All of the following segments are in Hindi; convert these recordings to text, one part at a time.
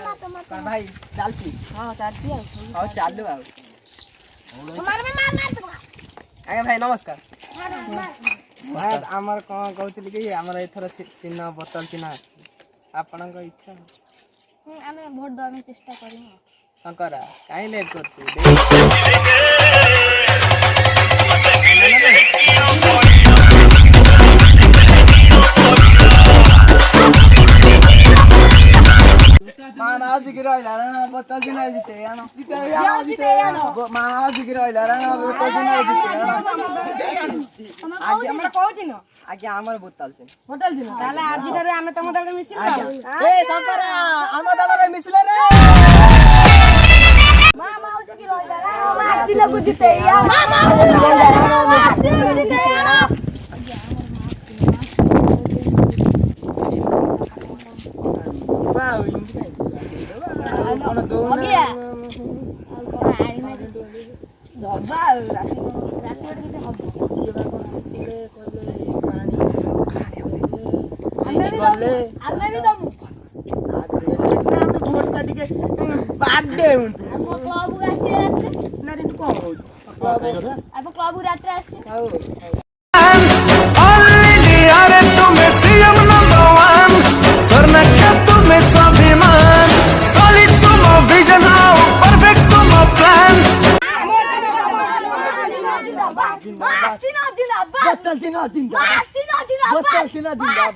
भाई चलती हां चलती हां चालू आ आगे भाई नमस्कार भाई आमर कौन कहते कि आमर एथर चिन्ह बोतल चिन्ह आपन इच्छा आमे भोट दवा में चेष्टा करी शंकरा काई लेट करतु माना जिगिरो इलारा बोतल चिन्ह जीते यानो जीते यानो माना जिगिरो इलारा बोतल चिन्ह जीते आगे हमरा कहू चिन्ह आगे हमर बोतल चिन्ह ताले आजि रे आमे तम दल मिसिल ए शंकरा हम दल रे मिसिले रे मामा हो जिगिरो इलारा माची लगु जीते या मामा हो जिगिरो इलारा माची लगु जीते यानो वाह कोन दो गया कोन आड़ी में दबा राती राती किते हबो हमें भी दम हमें भोट का टिके बाडे हुन हम क्लब को आसी रात ना रे को अब क्लब को रात आसी ऑलरेडी अरे तुम सीएम नंबर 1 स्वर्ण क्या तुम स्वाभिमान सॉलिड तुम विजन आओ परफेक्ट तुम प्लान बोतल चिन्ह जिंदाबाद बोतल चिन्ह जिंदाबाद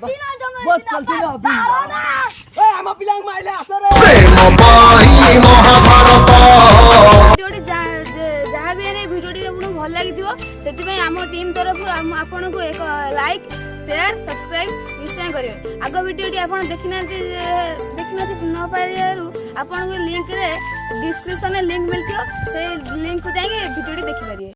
बोतल चिन्ह जिंदाबाद ए हम पिलांग माइले आसो रे प्रेम बाही महाभारत वीडियोटी जहाँ भी है वीडियोटी आपको भल लगी से आम टीम तरफ आपन को एक लाइक शेयर सब्सक्राइब निश्चय करेंगे आग वीडियोटी आप देखना न पारू आपन को लिंक रे डिस्क्रिप्शन में लिंक मिलती है से लिंक को जाइए वीडियोटी देखिपारे।